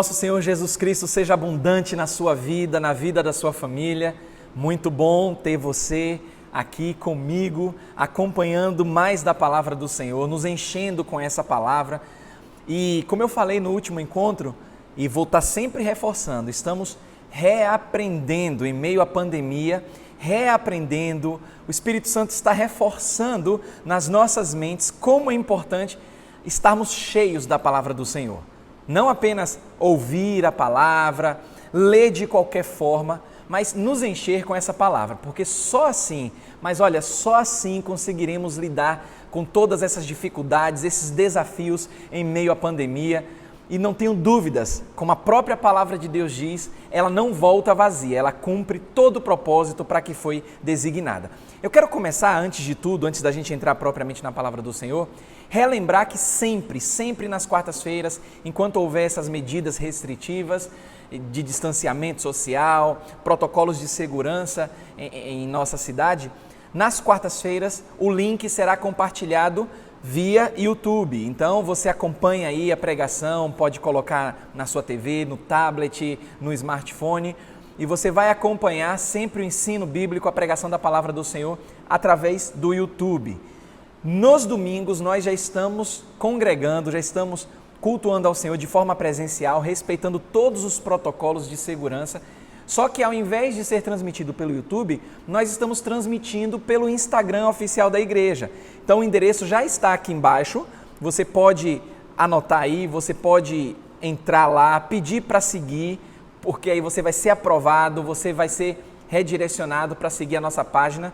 nosso Senhor Jesus Cristo seja abundante na sua vida, na vida da sua família. Muito bom ter você aqui comigo, acompanhando mais da palavra do Senhor, nos enchendo com essa palavra. E como eu falei no último encontro, e vou estar sempre reforçando, estamos reaprendendo em meio à pandemia, o Espírito Santo está reforçando nas nossas mentes como é importante estarmos cheios da palavra do Senhor. Não apenas ouvir a palavra, ler de qualquer forma, mas nos encher com essa palavra, porque só assim conseguiremos lidar com todas essas dificuldades, esses desafios em meio à pandemia. E não tenho dúvidas, como a própria palavra de Deus diz, ela não volta vazia, ela cumpre todo o propósito para que foi designada. Eu quero começar, antes de tudo, antes da gente entrar propriamente na palavra do Senhor, relembrar que sempre nas quartas-feiras, enquanto houver essas medidas restritivas de distanciamento social, protocolos de segurança em nossa cidade, nas quartas-feiras o link será compartilhado via YouTube. Então você acompanha aí a pregação, pode colocar na sua TV, no tablet, no smartphone, e você vai acompanhar sempre o ensino bíblico, a pregação da palavra do Senhor através do YouTube. Nos domingos nós já estamos congregando, já estamos cultuando ao Senhor de forma presencial, respeitando todos os protocolos de segurança. Só que ao invés de ser transmitido pelo YouTube, nós estamos transmitindo pelo Instagram oficial da igreja. Então o endereço já está aqui embaixo, você pode anotar aí, você pode entrar lá, pedir para seguir, porque aí você vai ser aprovado, você vai ser redirecionado para seguir a nossa página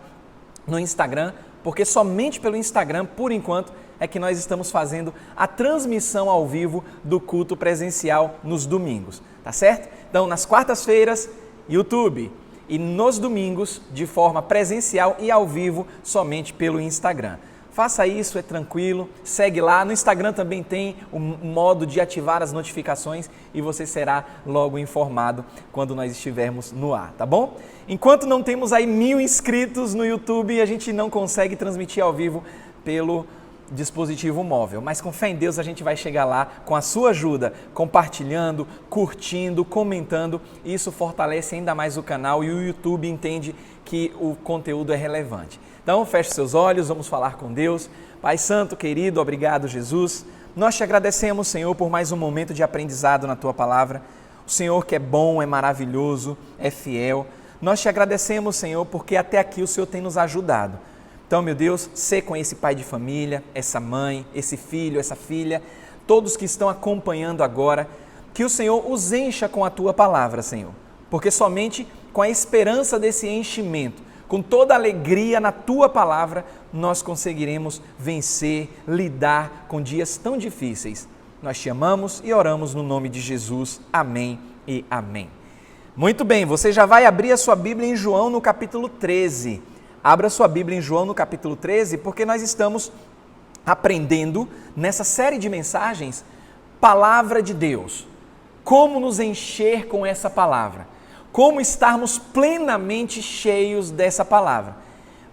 no Instagram, porque somente pelo Instagram, por enquanto, é que nós estamos fazendo a transmissão ao vivo do culto presencial nos domingos, tá certo? Então, nas quartas-feiras, YouTube, e nos domingos, de forma presencial e ao vivo, somente pelo Instagram. Faça isso, é tranquilo, segue lá. No Instagram também tem o modo de ativar as notificações e você será logo informado quando nós estivermos no ar, tá bom? Enquanto não temos aí 1000 inscritos no YouTube, a gente não consegue transmitir ao vivo pelo dispositivo móvel, mas com fé em Deus a gente vai chegar lá com a sua ajuda, compartilhando, curtindo, comentando. Isso fortalece ainda mais o canal e o YouTube entende que o conteúdo é relevante. Então feche seus olhos, vamos falar com Deus. Pai Santo, querido, obrigado Jesus. Nós te agradecemos, Senhor, por mais um momento de aprendizado na Tua Palavra. O Senhor que é bom, é maravilhoso, é fiel. Nós te agradecemos, Senhor, porque até aqui o Senhor tem nos ajudado. Então, meu Deus, sê com esse pai de família, essa mãe, esse filho, essa filha, todos que estão acompanhando agora, que o Senhor os encha com a Tua Palavra, Senhor. Porque somente com a esperança desse enchimento, com toda a alegria na Tua Palavra, nós conseguiremos vencer, lidar com dias tão difíceis. Nós te amamos e oramos no nome de Jesus. Amém e amém. Muito bem, você já vai abrir a sua Bíblia em João no capítulo 13. Abra sua Bíblia em João no capítulo 13, porque nós estamos aprendendo nessa série de mensagens Palavra de Deus. Como nos encher com essa palavra. Como estarmos plenamente cheios dessa palavra.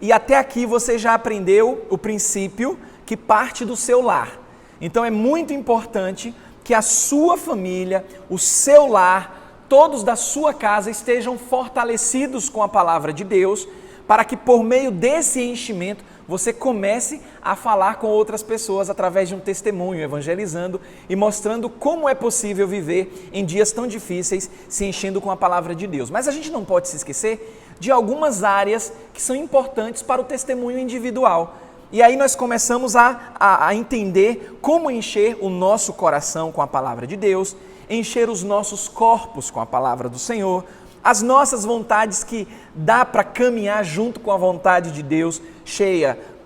E até aqui você já aprendeu o princípio que parte do seu lar. Então é muito importante que a sua família, o seu lar, todos da sua casa estejam fortalecidos com a palavra de Deus, para que por meio desse enchimento você comece a falar com outras pessoas através de um testemunho, evangelizando e mostrando como é possível viver em dias tão difíceis se enchendo com a palavra de Deus. Mas a gente não pode se esquecer de algumas áreas que são importantes para o testemunho individual. E aí nós começamos a entender como encher o nosso coração com a palavra de Deus, encher os nossos corpos com a palavra do Senhor, as nossas vontades que dá para caminhar junto com a vontade de Deus,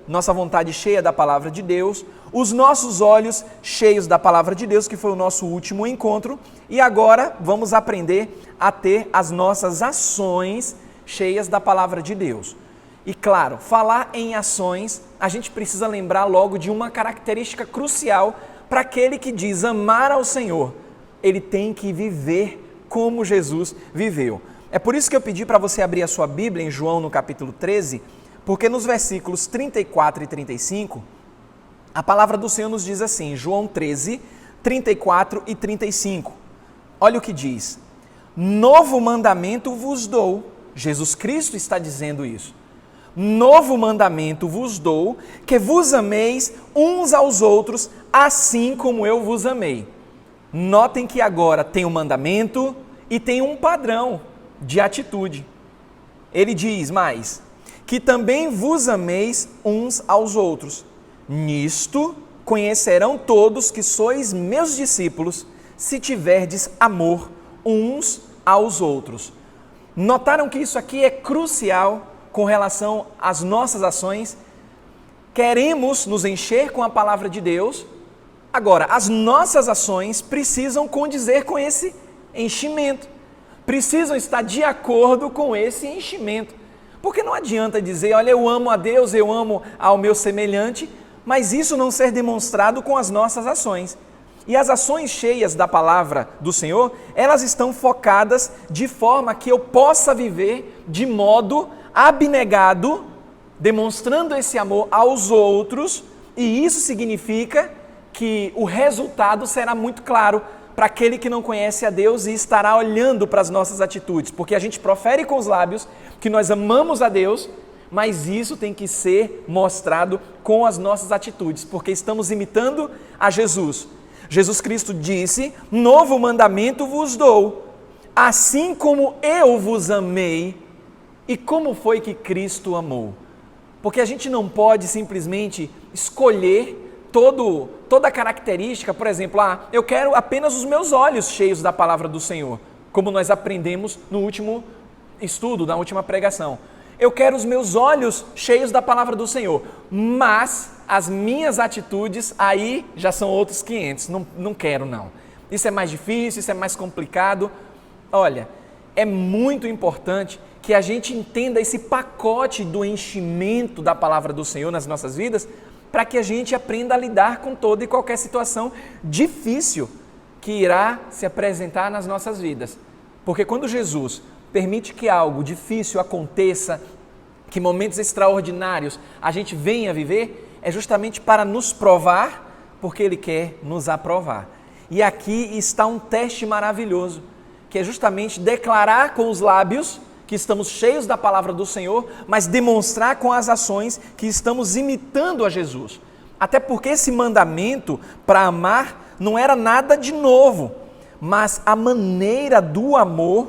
nossa vontade cheia da palavra de Deus, os nossos olhos cheios da palavra de Deus, que foi o nosso último encontro, e agora vamos aprender a ter as nossas ações cheias da palavra de Deus. E claro, falar em ações, a gente precisa lembrar logo de uma característica crucial para aquele que diz amar ao Senhor. Ele tem que viver como Jesus viveu. É por isso que eu pedi para você abrir a sua Bíblia em João no capítulo 13, porque nos versículos 34 e 35, a palavra do Senhor nos diz assim, João 13, 34 e 35. olha o que diz: novo mandamento vos dou. Jesus Cristo está dizendo isso. Novo mandamento vos dou, que vos ameis uns aos outros, assim como eu vos amei. Notem que agora tem um mandamento e tem um padrão de atitude. Ele diz mais, que também vos ameis uns aos outros. Nisto conhecerão todos que sois meus discípulos, se tiverdes amor uns aos outros. Notaram que isso aqui é crucial com relação às nossas ações? Queremos nos encher com a palavra de Deus. Agora, as nossas ações precisam condizer com esse enchimento. Precisam estar de acordo com esse enchimento. Porque não adianta dizer, olha, eu amo a Deus, eu amo ao meu semelhante, mas isso não ser demonstrado com as nossas ações. E as ações cheias da palavra do Senhor, elas estão focadas de forma que eu possa viver de modo abnegado, demonstrando esse amor aos outros, e isso significa que o resultado será muito claro para aquele que não conhece a Deus e estará olhando para as nossas atitudes, porque a gente profere com os lábios que nós amamos a Deus, mas isso tem que ser mostrado com as nossas atitudes, porque estamos imitando a Jesus. Jesus Cristo disse, novo mandamento vos dou, assim como eu vos amei. E como foi que Cristo amou? Porque a gente não pode simplesmente escolher toda a característica, por exemplo, eu quero apenas os meus olhos cheios da palavra do Senhor, como nós aprendemos no último estudo, na última pregação. Eu quero os meus olhos cheios da palavra do Senhor, mas as minhas atitudes aí já são outros 500, não quero não. Isso é mais difícil, isso é mais complicado. Olha, é muito importante que a gente entenda esse pacote do enchimento da palavra do Senhor nas nossas vidas, para que a gente aprenda a lidar com toda e qualquer situação difícil que irá se apresentar nas nossas vidas. Porque quando Jesus permite que algo difícil aconteça, que momentos extraordinários a gente venha viver, é justamente para nos provar, porque Ele quer nos aprovar. E aqui está um teste maravilhoso, que é justamente declarar com os lábios que estamos cheios da palavra do Senhor, mas demonstrar com as ações que estamos imitando a Jesus. Até porque esse mandamento para amar não era nada de novo, mas a maneira do amor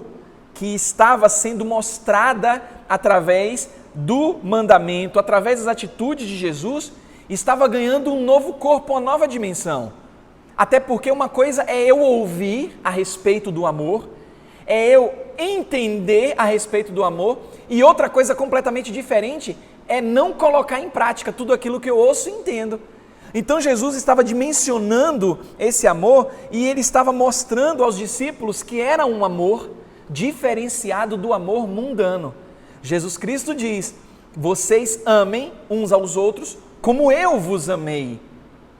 que estava sendo mostrada através do mandamento, através das atitudes de Jesus, estava ganhando um novo corpo, uma nova dimensão. Até porque uma coisa é eu ouvir a respeito do amor, é eu entender a respeito do amor, e outra coisa completamente diferente é não colocar em prática tudo aquilo que eu ouço e entendo. Então Jesus estava dimensionando esse amor e ele estava mostrando aos discípulos que era um amor diferenciado do amor mundano. Jesus Cristo diz, vocês amem uns aos outros como eu vos amei.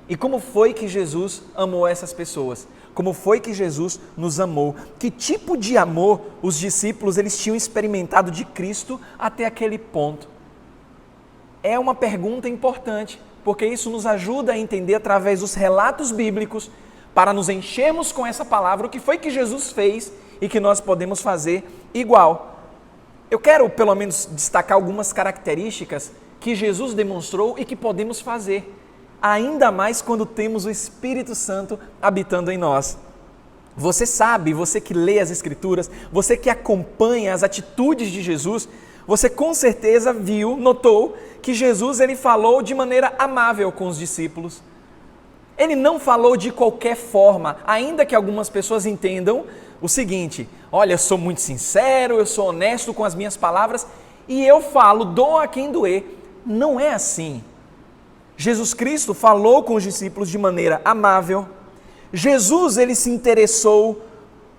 E como foi que Jesus amou essas pessoas? Como foi que Jesus nos amou? Que tipo de amor os discípulos eles tinham experimentado de Cristo até aquele ponto? É uma pergunta importante, porque isso nos ajuda a entender através dos relatos bíblicos, para nos enchermos com essa palavra, o que foi que Jesus fez e que nós podemos fazer igual. Eu quero pelo menos destacar algumas características que Jesus demonstrou e que podemos fazer, ainda mais quando temos o Espírito Santo habitando em nós. Você sabe, você que lê as Escrituras, você que acompanha as atitudes de Jesus, você com certeza notou que Jesus ele falou de maneira amável com os discípulos. Ele não falou de qualquer forma, ainda que algumas pessoas entendam o seguinte, olha, eu sou muito sincero, eu sou honesto com as minhas palavras e eu falo, doa a quem doer. Não é assim. Jesus Cristo falou com os discípulos de maneira amável. Jesus ele se interessou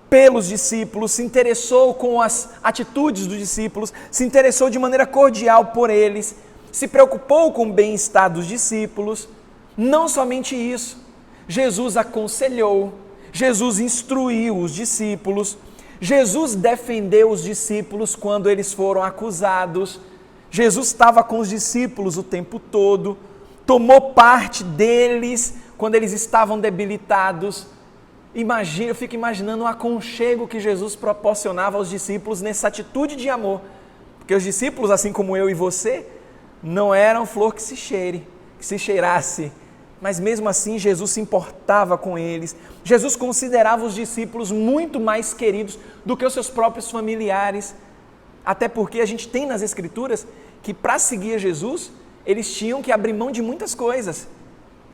pelos discípulos, se interessou com as atitudes dos discípulos, se interessou de maneira cordial por eles, se preocupou com o bem-estar dos discípulos. Não somente isso, Jesus aconselhou, Jesus instruiu os discípulos, Jesus defendeu os discípulos quando eles foram acusados, Jesus estava com os discípulos o tempo todo, tomou parte deles quando eles estavam debilitados. Eu fico imaginando o aconchego que Jesus proporcionava aos discípulos nessa atitude de amor. Porque os discípulos, assim como eu e você, não eram flor que se cheirasse. Mas mesmo assim, Jesus se importava com eles. Jesus considerava os discípulos muito mais queridos do que os seus próprios familiares. Até porque a gente tem nas Escrituras que para seguir Jesus, eles tinham que abrir mão de muitas coisas.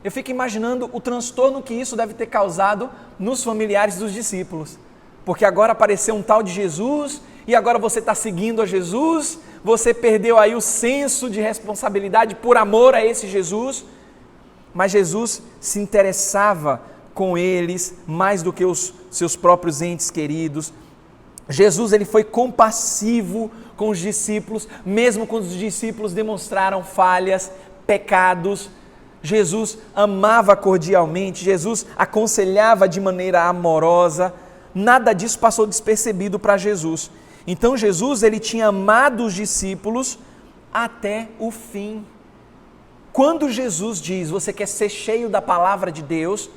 Eu fico imaginando o transtorno que isso deve ter causado nos familiares dos discípulos. Porque agora apareceu um tal de Jesus e agora você está seguindo a Jesus, você perdeu aí o senso de responsabilidade por amor a esse Jesus. Mas Jesus se interessava com eles mais do que os seus próprios entes queridos. Jesus ele foi compassivo com os discípulos, mesmo quando os discípulos demonstraram falhas, pecados. Jesus amava cordialmente, Jesus aconselhava de maneira amorosa, nada disso passou despercebido para Jesus. Então Jesus ele tinha amado os discípulos até o fim. Quando Jesus diz, você quer ser cheio da palavra de Deus,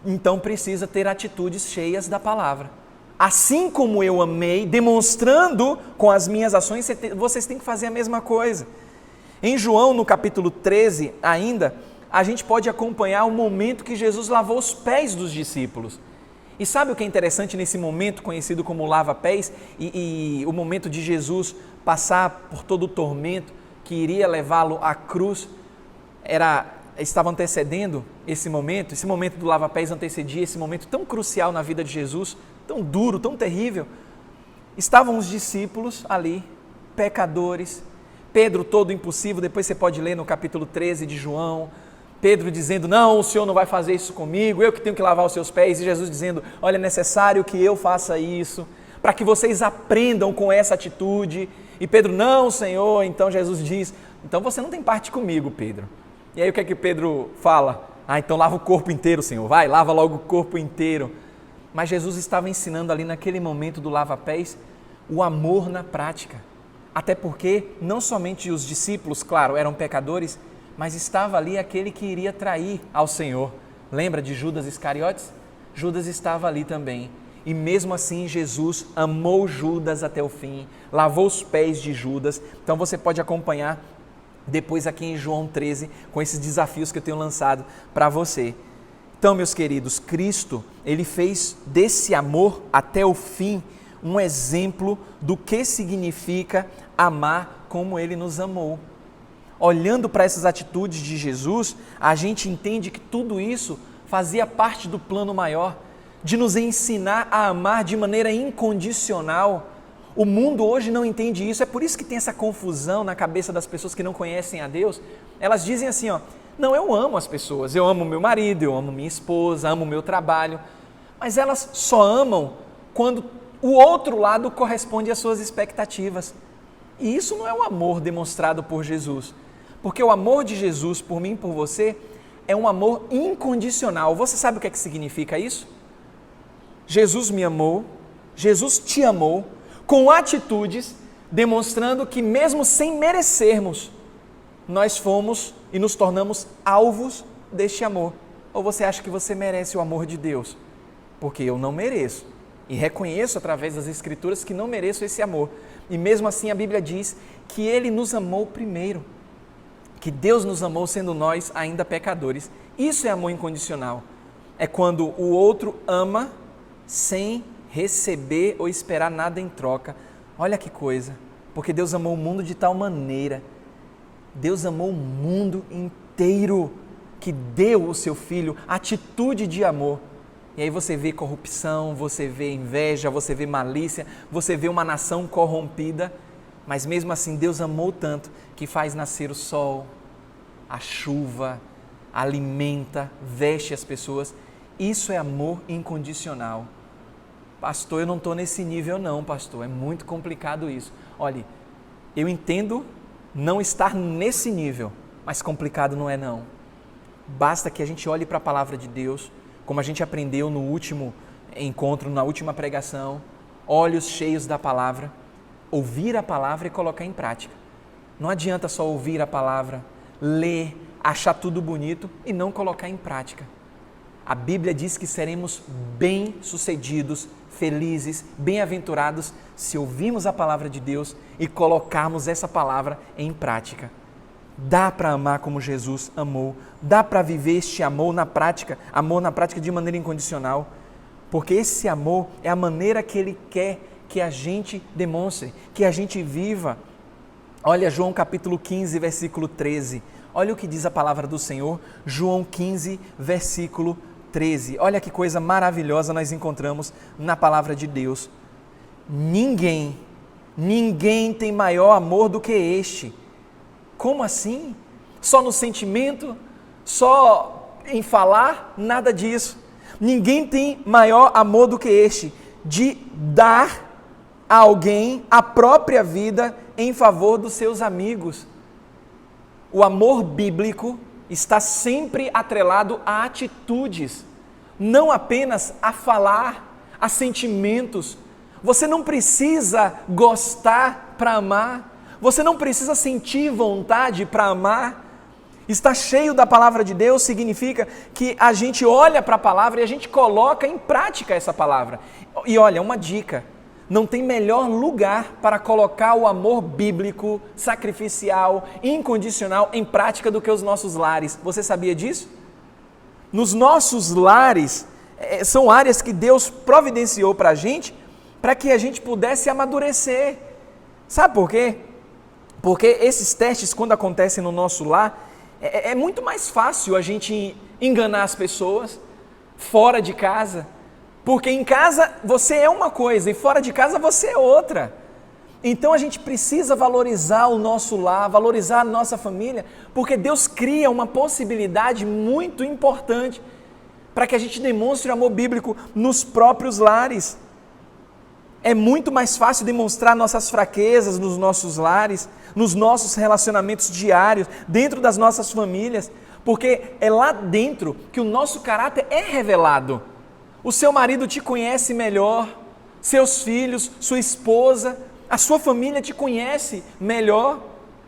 então precisa ter atitudes cheias da palavra. Assim como eu amei, demonstrando com as minhas ações, vocês têm que fazer a mesma coisa. Em João, no capítulo 13, ainda, a gente pode acompanhar o momento que Jesus lavou os pés dos discípulos. E sabe o que é interessante nesse momento, conhecido como lava-pés, e o momento de Jesus passar por todo o tormento que iria levá-lo à cruz, estava antecedendo esse momento do lava-pés antecedia esse momento tão crucial na vida de Jesus, tão duro, tão terrível. Estavam os discípulos ali, pecadores, Pedro todo impulsivo, depois você pode ler no capítulo 13 de João, Pedro dizendo, não, o Senhor não vai fazer isso comigo, eu que tenho que lavar os seus pés, e Jesus dizendo, olha, é necessário que eu faça isso, para que vocês aprendam com essa atitude. E Pedro, não, Senhor. Então Jesus diz, então você não tem parte comigo, Pedro. E aí o que é que Pedro fala? Então lava o corpo inteiro, Senhor, vai, lava logo o corpo inteiro. Mas Jesus estava ensinando ali naquele momento do lava-pés o amor na prática. Até porque não somente os discípulos, claro, eram pecadores, mas estava ali aquele que iria trair ao Senhor. Lembra de Judas Iscariotes? Judas estava ali também. E mesmo assim Jesus amou Judas até o fim, lavou os pés de Judas. Então você pode acompanhar depois aqui em João 13 com esses desafios que eu tenho lançado para você. Então, meus queridos, Cristo, ele fez desse amor até o fim um exemplo do que significa amar como ele nos amou. Olhando para essas atitudes de Jesus, a gente entende que tudo isso fazia parte do plano maior, de nos ensinar a amar de maneira incondicional. O mundo hoje não entende isso, é por isso que tem essa confusão na cabeça das pessoas que não conhecem a Deus. Elas dizem assim, não, eu amo as pessoas, eu amo meu marido, eu amo minha esposa, amo meu trabalho, mas elas só amam quando o outro lado corresponde às suas expectativas. E isso não é o amor demonstrado por Jesus, porque o amor de Jesus por mim e por você é um amor incondicional. Você sabe o que significa isso? Jesus me amou, Jesus te amou, com atitudes demonstrando que mesmo sem merecermos, nós fomos e nos tornamos alvos deste amor. Ou você acha que você merece o amor de Deus? Porque eu não mereço. E reconheço através das Escrituras que não mereço esse amor. E mesmo assim a Bíblia diz que Ele nos amou primeiro. Que Deus nos amou sendo nós ainda pecadores. Isso é amor incondicional. É quando o outro ama sem receber ou esperar nada em troca. Olha que coisa. Porque Deus amou o mundo de tal maneira. Deus amou o mundo inteiro que deu o seu Filho, atitude de amor. E aí você vê corrupção, você vê inveja, você vê malícia, você vê uma nação corrompida, mas mesmo assim Deus amou tanto que faz nascer o sol, a chuva, alimenta, veste as pessoas. Isso é amor incondicional. Pastor, eu não estou nesse nível não, pastor, é muito complicado isso. Olha, eu entendo não estar nesse nível, mas complicado não é não. Basta que a gente olhe para a palavra de Deus, como a gente aprendeu no último encontro, na última pregação, olhos cheios da palavra, ouvir a palavra e colocar em prática. Não adianta só ouvir a palavra, ler, achar tudo bonito e não colocar em prática. A Bíblia diz que seremos bem-sucedidos, felizes, bem-aventurados se ouvirmos a palavra de Deus e colocarmos essa palavra em prática. Dá para amar como Jesus amou, dá para viver este amor na prática de maneira incondicional, porque esse amor é a maneira que Ele quer que a gente demonstre, que a gente viva. Olha João capítulo 15, versículo 13, olha o que diz a palavra do Senhor, João 15, versículo 13, olha que coisa maravilhosa nós encontramos na palavra de Deus. Ninguém tem maior amor do que este. Como assim? Só no sentimento? Só em falar? Nada disso. Ninguém tem maior amor do que este, de dar a alguém a própria vida em favor dos seus amigos. O amor bíblico está sempre atrelado a atitudes, não apenas a falar, a sentimentos. Você não precisa gostar para amar, você não precisa sentir vontade para amar. Estar cheio da palavra de Deus significa que a gente olha para a palavra e a gente coloca em prática essa palavra. E olha, uma dica, não tem melhor lugar para colocar o amor bíblico, sacrificial, incondicional em prática do que os nossos lares. Você sabia disso? Nos nossos lares, são áreas que Deus providenciou para que a gente pudesse amadurecer. Sabe por quê? Porque esses testes, quando acontecem no nosso lar, é muito mais fácil a gente enganar as pessoas fora de casa. Porque em casa você é uma coisa e fora de casa você é outra. Então a gente precisa valorizar o nosso lar, valorizar a nossa família, porque Deus cria uma possibilidade muito importante para que a gente demonstre o amor bíblico nos próprios lares. É muito mais fácil demonstrar nossas fraquezas nos nossos lares, nos nossos relacionamentos diários, dentro das nossas famílias, porque é lá dentro que o nosso caráter é revelado. O seu marido te conhece melhor, seus filhos, sua esposa, a sua família te conhece melhor.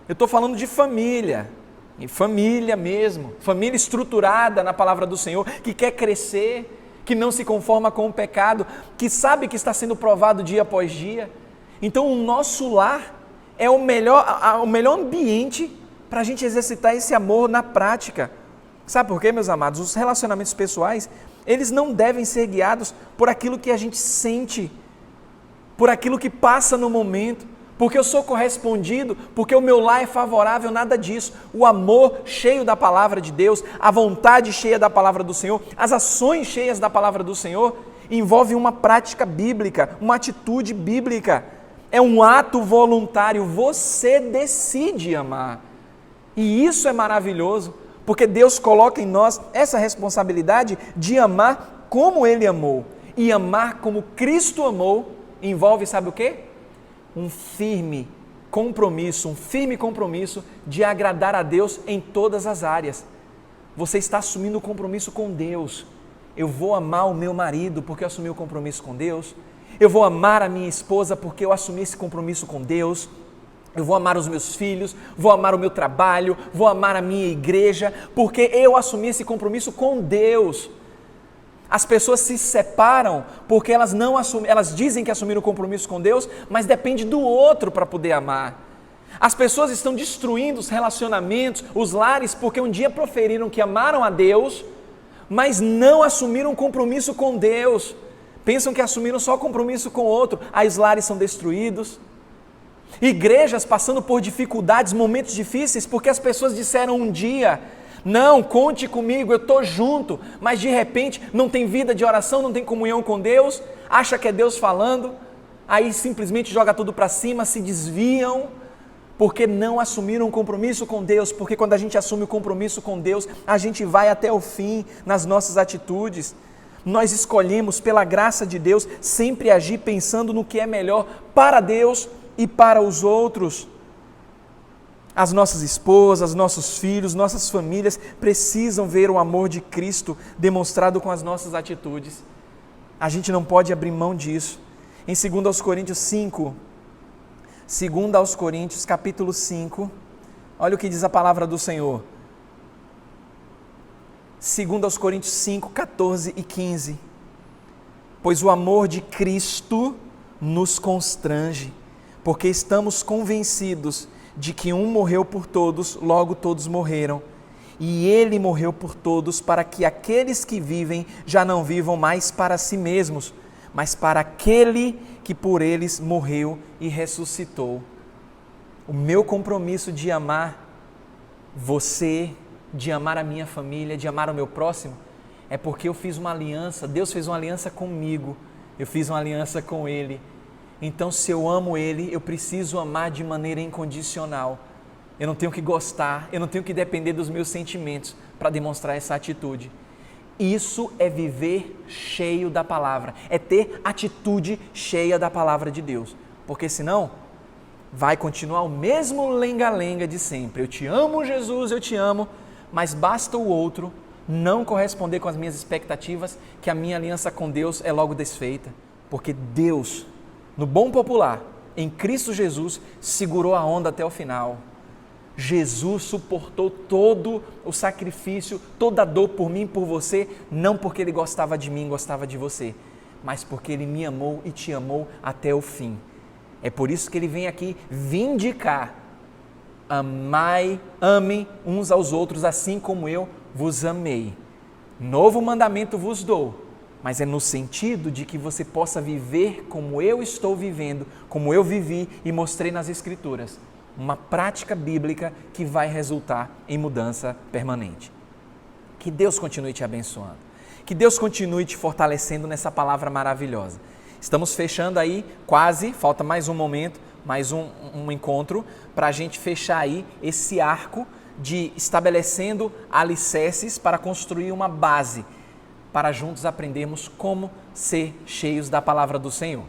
Eu estou falando de família, em família mesmo, família estruturada na palavra do Senhor, que quer crescer, que não se conforma com o pecado, que sabe que está sendo provado dia após dia. Então o nosso lar é o melhor ambiente para a gente exercitar esse amor na prática. Sabe por quê, meus amados? Os relacionamentos pessoais, eles não devem ser guiados por aquilo que a gente sente, por aquilo que passa no momento, porque eu sou correspondido, porque o meu lar é favorável, nada disso. O amor cheio da palavra de Deus, a vontade cheia da palavra do Senhor, as ações cheias da palavra do Senhor, envolve uma prática bíblica, uma atitude bíblica. É um ato voluntário, você decide amar. E isso é maravilhoso, porque Deus coloca em nós essa responsabilidade de amar como Ele amou. E amar como Cristo amou envolve, sabe o quê? Um firme compromisso de agradar a Deus em todas as áreas. Você está assumindo o compromisso com Deus. Eu vou amar o meu marido porque eu assumi o compromisso com Deus. Eu vou amar a minha esposa porque eu assumi esse compromisso com Deus. Eu vou amar os meus filhos, vou amar o meu trabalho, vou amar a minha igreja, porque eu assumi esse compromisso com Deus. As pessoas se separam porque elas dizem que assumiram o compromisso com Deus, mas depende do outro para poder amar. As pessoas estão destruindo os relacionamentos, os lares, porque um dia proferiram que amaram a Deus, mas não assumiram um compromisso com Deus. Pensam que assumiram só compromisso com o outro, aí os lares são destruídos. Igrejas passando por dificuldades, momentos difíceis, porque as pessoas disseram um dia: não, conte comigo, eu estou junto, mas de repente não tem vida de oração, não tem comunhão com Deus, acha que é Deus falando, aí simplesmente joga tudo para cima, se desviam, porque não assumiram um compromisso com Deus, porque quando a gente assume o compromisso com Deus, a gente vai até o fim nas nossas atitudes. Nós escolhemos, pela graça de Deus, sempre agir pensando no que é melhor para Deus e para os outros. As nossas esposas, nossos filhos, nossas famílias precisam ver o amor de Cristo demonstrado com as nossas atitudes. A gente não pode abrir mão disso. Em 2 Coríntios 5, 2 Coríntios capítulo 5, olha o que diz a palavra do Senhor. Segundo aos Coríntios 5, 14 e 15. Pois o amor de Cristo nos constrange, porque estamos convencidos de que um morreu por todos, logo todos morreram. E ele morreu por todos, para que aqueles que vivem já não vivam mais para si mesmos, mas para aquele que por eles morreu e ressuscitou. O meu compromisso de amar você, de amar a minha família, de amar o meu próximo, é porque eu fiz uma aliança, Deus fez uma aliança comigo, eu fiz uma aliança com Ele. Então, se eu amo Ele, eu preciso amar de maneira incondicional. Eu não tenho que gostar, eu não tenho que depender dos meus sentimentos para demonstrar essa atitude. Isso é viver cheio da palavra, é ter atitude cheia da palavra de Deus. Porque senão, vai continuar o mesmo lenga-lenga de sempre. Eu te amo, Jesus, eu te amo, mas basta o outro não corresponder com as minhas expectativas, que a minha aliança com Deus é logo desfeita. Porque Deus, no bom popular, em Cristo Jesus, segurou a onda até o final. Jesus suportou todo o sacrifício, toda a dor por mim e por você, não porque Ele gostava de mim, gostava de você, mas porque Ele me amou e te amou até o fim. É por isso que Ele vem aqui vindicar: amem uns aos outros assim como eu vos amei. Novo mandamento vos dou, mas é no sentido de que você possa viver como eu estou vivendo, como eu vivi e mostrei nas Escrituras. Uma prática bíblica que vai resultar em mudança permanente. Que Deus continue te abençoando. Que Deus continue te fortalecendo nessa palavra maravilhosa. Estamos fechando aí, quase, falta mais um momento, mais um encontro, para a gente fechar aí esse arco de estabelecendo alicerces para construir uma base, para juntos aprendermos como ser cheios da palavra do Senhor.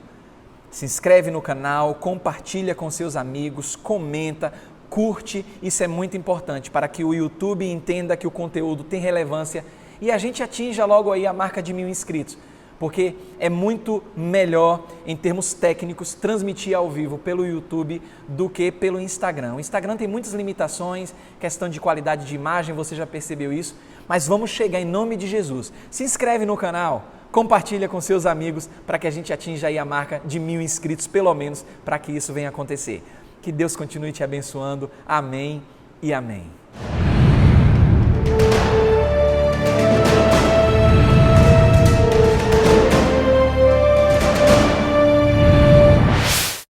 Se inscreve no canal, compartilha com seus amigos, comenta, curte, isso é muito importante para que o YouTube entenda que o conteúdo tem relevância e a gente atinja logo aí a marca de 1000 inscritos, porque é muito melhor em termos técnicos transmitir ao vivo pelo YouTube do que pelo Instagram. O Instagram tem muitas limitações, questão de qualidade de imagem, você já percebeu isso, mas vamos chegar em nome de Jesus. Se inscreve no canal, compartilha com seus amigos para que a gente atinja aí a marca de 1000 inscritos, pelo menos, para que isso venha acontecer. Que Deus continue te abençoando. Amém e amém.